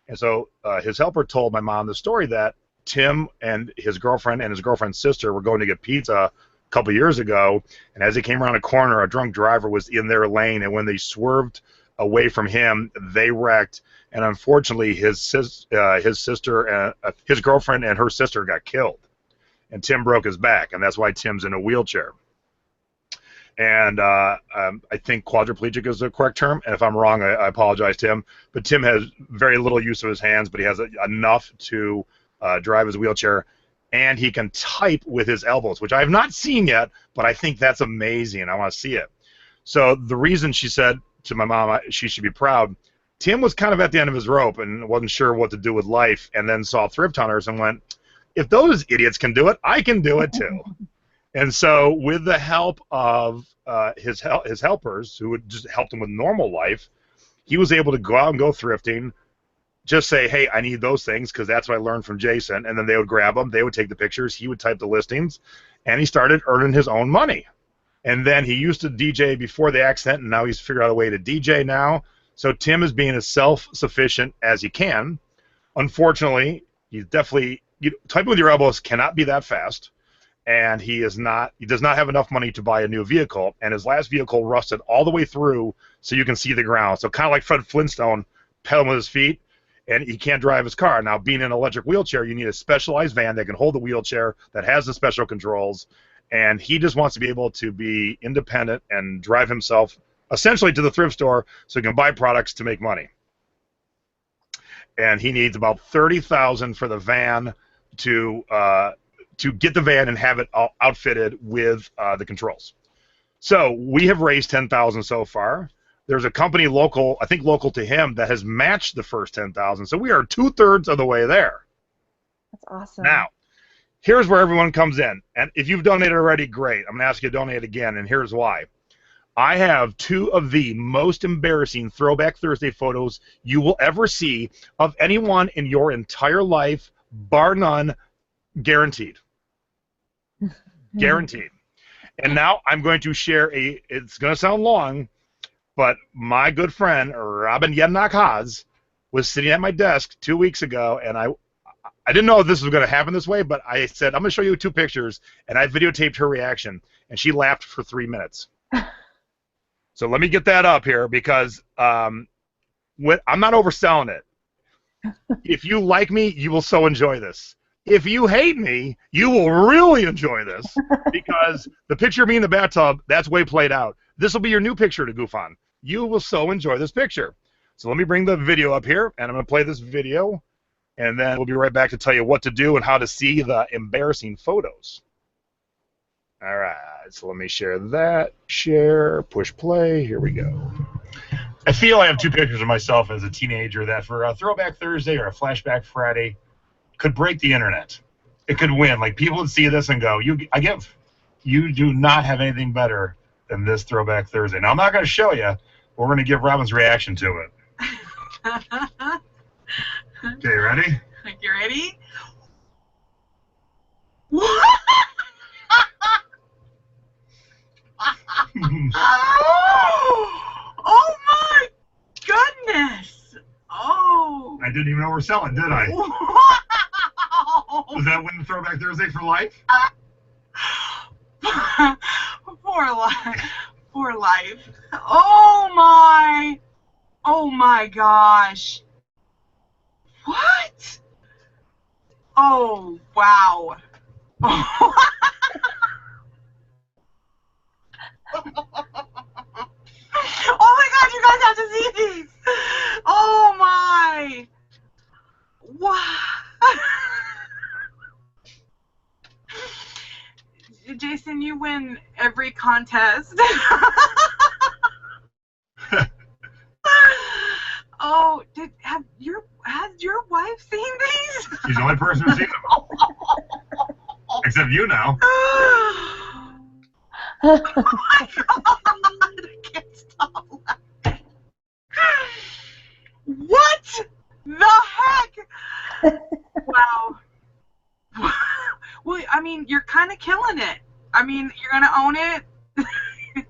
And so his helper told my mom the story that Tim and his girlfriend's sister were going to get pizza a couple years ago, and as they came around a corner, a drunk driver was in their lane, and when they swerved away from him, they wrecked, and unfortunately his sister, his girlfriend and her sister got killed, and Tim broke his back, and that's why Tim's in a wheelchair. And I think quadriplegic is the correct term, and if I'm wrong, I apologize, Tim, but Tim has very little use of his hands, but he has enough to drive his wheelchair, and he can type with his elbows, which I have not seen yet, but I think that's amazing. I want to see it. So the reason she said to my mom she should be proud, Tim was kind of at the end of his rope and wasn't sure what to do with life, and then saw Thrift Hunters and went, if those idiots can do it, I can do it too. And so with the help of his helpers, who would just help him with normal life, he was able to go out and go thrifting, just say, hey, I need those things, because that's what I learned from Jason, and then they would grab them, they would take the pictures, he would type the listings, and he started earning his own money. And then he used to DJ before the accident, and now he's figured out a way to DJ now. So Tim is being as self-sufficient as he can. Unfortunately, he's definitely, typing with your elbows cannot be that fast, and he does not have enough money to buy a new vehicle, and his last vehicle rusted all the way through so you can see the ground. So kind of like Fred Flintstone pedaling with his feet, and he can't drive his car. Now, being in an electric wheelchair, you need a specialized van that can hold the wheelchair, that has the special controls, and he just wants to be able to be independent and drive himself essentially to the thrift store so he can buy products to make money. And he needs about $30,000 for the van to get the van and have it outfitted with the controls. So we have raised $10,000 so far. There's a company local, I think local to him, that has matched the first $10,000. So we are 2/3 of the way there. That's awesome. Now, here's where everyone comes in. And if you've donated already, great. I'm going to ask you to donate again, and here's why. I have 2 of the most embarrassing Throwback Thursday photos you will ever see of anyone in your entire life, bar none, guaranteed. Guaranteed. And now I'm going to share it's going to sound long, but my good friend, Robin Yednock-Haas, was sitting at my desk 2 weeks ago, and I didn't know this was going to happen this way, but I said, I'm going to show you 2 pictures, and I videotaped her reaction, and she laughed for 3 minutes. So let me get that up here, because I'm not overselling it. If you like me, you will so enjoy this. If you hate me, you will really enjoy this, because the picture of me in the bathtub, that's way played out. This will be your new picture to goof on. You will so enjoy this picture. So let me bring the video up here, and I'm going to play this video, and then we'll be right back to tell you what to do and how to see the embarrassing photos. All right, so let me share that. Share, push play. Here we go. I feel I have 2 pictures of myself as a teenager that for a Throwback Thursday or a Flashback Friday could break the internet. It could win. Like, people would see this and go, you do not have anything better than this Throwback Thursday. Now, I'm not going to show you. We're going to give Robin's reaction to it. Okay, ready? You ready? Oh my goodness! Oh. I didn't even know we're selling, did I? Wow. Was that win Throwback Thursday for life? For life. For life. Oh my. Oh my gosh. What? Oh, wow. Oh my God, you guys have to see these. Oh my. Wow. Jason, you win every contest. Oh, has your wife seen these? She's the only person who's seen them. Except you now. Oh my God, I can't stop laughing. What the heck? Wow. Well, I mean, you're kind of killing it. I mean, you're going to own it.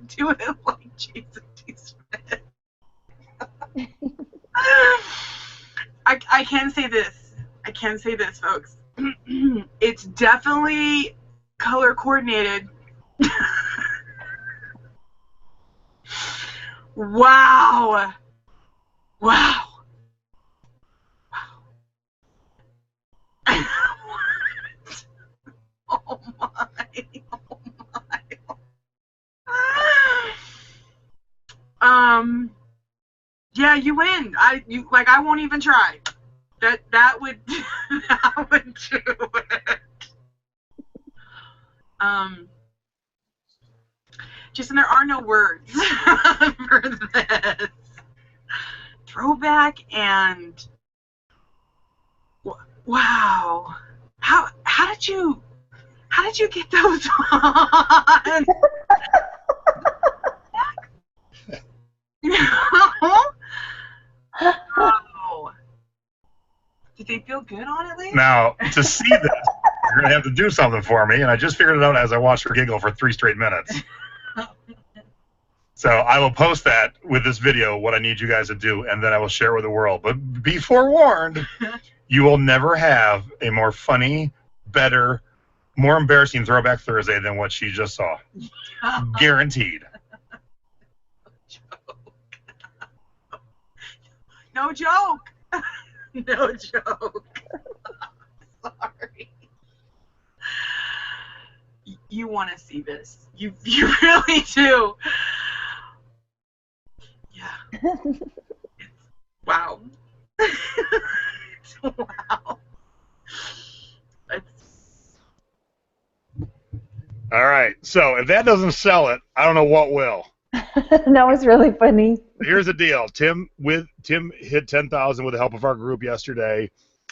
Do it like Jason T. Smith. I can say this. I can say this, folks. It's definitely color coordinated. Wow. Wow. Wow. Oh my. Oh my. Yeah, you win. I won't even try. That would do it. Jason, there are no words for this. Throwback and wow. How did you get those on? Oh. Did they feel good on it, Lee? Now, to see this, you're going to have to do something for me, and I just figured it out as I watched her giggle for 3 straight minutes. So I will post that with this video, what I need you guys to do, and then I will share it with the world. But be forewarned, you will never have a more funny, better, more embarrassing Throwback Thursday than what she just saw. Guaranteed. No joke. No joke. Sorry. You want to see this. You really do. Yeah. Wow. Wow. All right. So if that doesn't sell it, I don't know what will. That was really funny. Here's the deal. Tim hit 10,000 with the help of our group yesterday.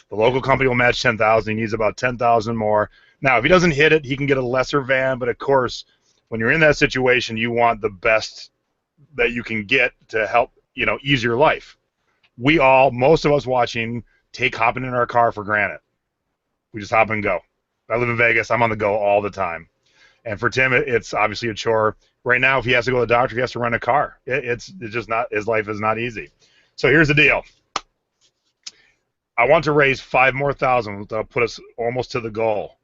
The local company will match 10,000. He needs about 10,000 more. Now, if he doesn't hit it, he can get a lesser van. But of course, when you're in that situation, you want the best that you can get to help, ease your life. Most of us watching, take hopping in our car for granted. We just hop and go. I live in Vegas. I'm on the go all the time. And for Tim, it's obviously a chore. Right now, if he has to go to the doctor, he has to rent a car. It's just not, his life is not easy. So here's the deal. I want to raise 5,000 more. That'll put us almost to the goal.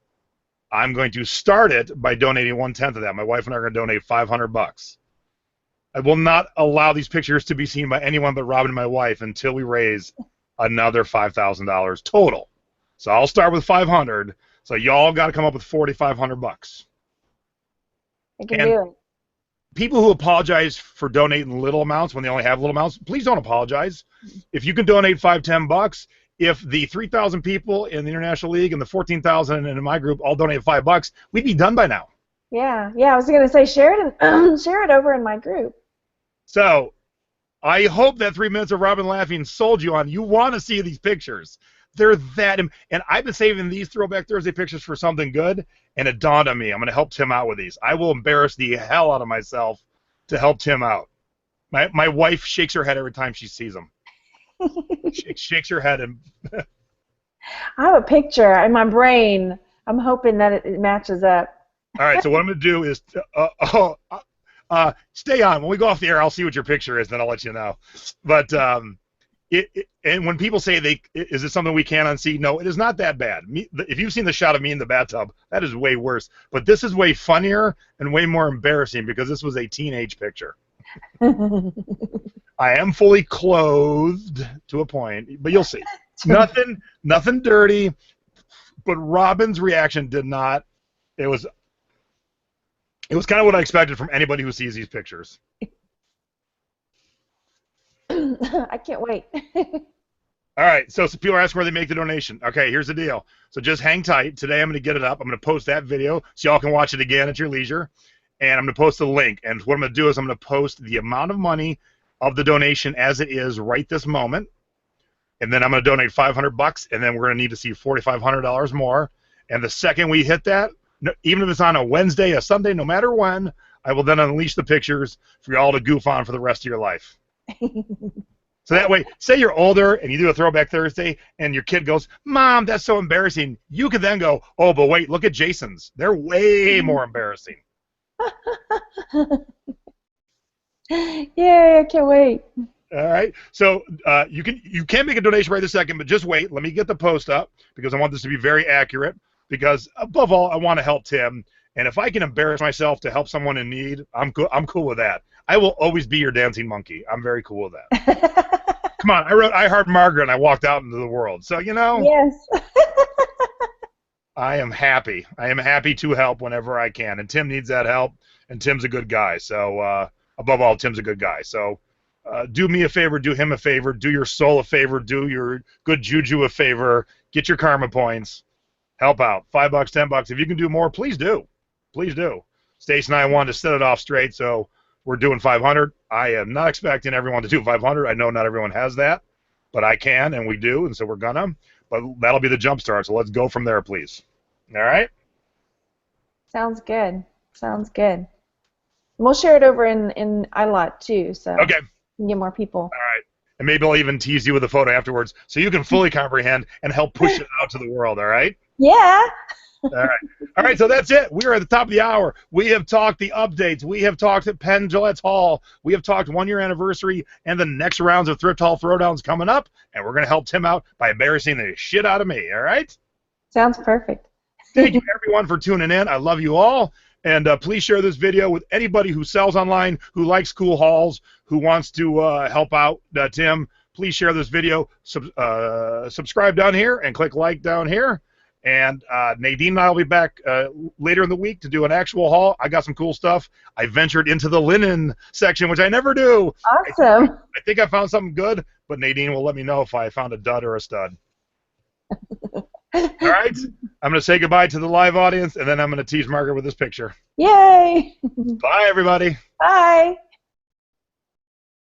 I'm going to start it by donating 1/10 of that. My wife and I are going to donate $500. I will not allow these pictures to be seen by anyone but Robin and my wife until we raise another $5,000 total. So I'll start with 500. So y'all got to come up with $4,500. I can do it. People who apologize for donating little amounts when they only have little amounts, please don't apologize. If you can donate $5-10, if the 3,000 people in the International League and the 14,000 in my group all donate $5, we'd be done by now. Yeah. I was gonna say share it over in my group. So, I hope that 3 minutes of Robin laughing sold you on. You want to see these pictures. They're that, and I've been saving these Throwback Thursday pictures for something good, and it dawned on me. I'm going to help Tim out with these. I will embarrass the hell out of myself to help Tim out. My wife shakes her head every time she sees them. Shakes her head. And I have a picture in my brain. I'm hoping that it matches up. All right, so what I'm going to do is stay on. When we go off the air, I'll see what your picture is, then I'll let you know. But and when people say is it something we can't unsee? No, it is not that bad. If you've seen the shot of me in the bathtub, that is way worse. But this is way funnier and way more embarrassing because this was a teenage picture. I am fully clothed to a point, but you'll see. Nothing dirty. But Robin's reaction did not. It was kind of what I expected from anybody who sees these pictures. I can't wait. All right, so people are asking where they make the donation. Okay, here's the deal. So just hang tight. Today I'm going to get it up. I'm going to post that video so y'all can watch it again at your leisure. And I'm going to post the link. And what I'm going to do is I'm going to post the amount of money of the donation as it is right this moment. And then I'm going to donate $500, and then we're going to need to see $4,500 more. And the second we hit that, even if it's on a Wednesday, a Sunday, no matter when, I will then unleash the pictures for y'all to goof on for the rest of your life. So that way, say you're older and you do a Throwback Thursday and your kid goes, Mom, that's so embarrassing. You could then go, oh, but wait, look at Jason's. They're way more embarrassing. Yay, I can't wait. All right. So you can make a donation right this second, but just wait. Let me get the post up because I want this to be very accurate because, above all, I want to help Tim. And if I can embarrass myself to help someone in need, I'm cool with that. I will always be your dancing monkey. I'm very cool with that. Come on, I wrote I Heart Margaret and I walked out into the world. So, Yes. I am happy. I am happy to help whenever I can. And Tim needs that help, and Tim's a good guy. So, above all, Tim's a good guy. So, do me a favor, do him a favor, do your soul a favor, do your good juju a favor, get your karma points, help out. $5, $10. If you can do more, please do. Please do. Stace and I wanted to set it off straight, so we're doing 500. I am not expecting everyone to do 500. I know not everyone has that, but I can, and we do, and so we're gonna. But that'll be the jump start, so let's go from there, please. All right? Sounds good. Sounds good. We'll share it over in iLot, too, so Okay. we can get more people. All right. And maybe I'll even tease you with a photo afterwards so you can fully comprehend and help push it out to the world, all right? Yeah. All right, so that's it. We are at the top of the hour. We have talked the updates. We have talked at Penn Gillette's Hall. We have talked 1 year anniversary and the next rounds of Thrift Hall Throwdowns coming up, and we're going to help Tim out by embarrassing the shit out of me, all right? Sounds perfect. Thank you, everyone, for tuning in. I love you all. And please share this video with anybody who sells online, who likes cool hauls, who wants to help out Tim. Please share this video. Subscribe down here and click like down here. And Nadine and I will be back later in the week to do an actual haul. I got some cool stuff. I ventured into the linen section, which I never do. Awesome. I think I found something good, but Nadine will let me know if I found a dud or a stud. All right? I'm going to say goodbye to the live audience, and then I'm going to tease Margaret with this picture. Yay. Bye, everybody. Bye.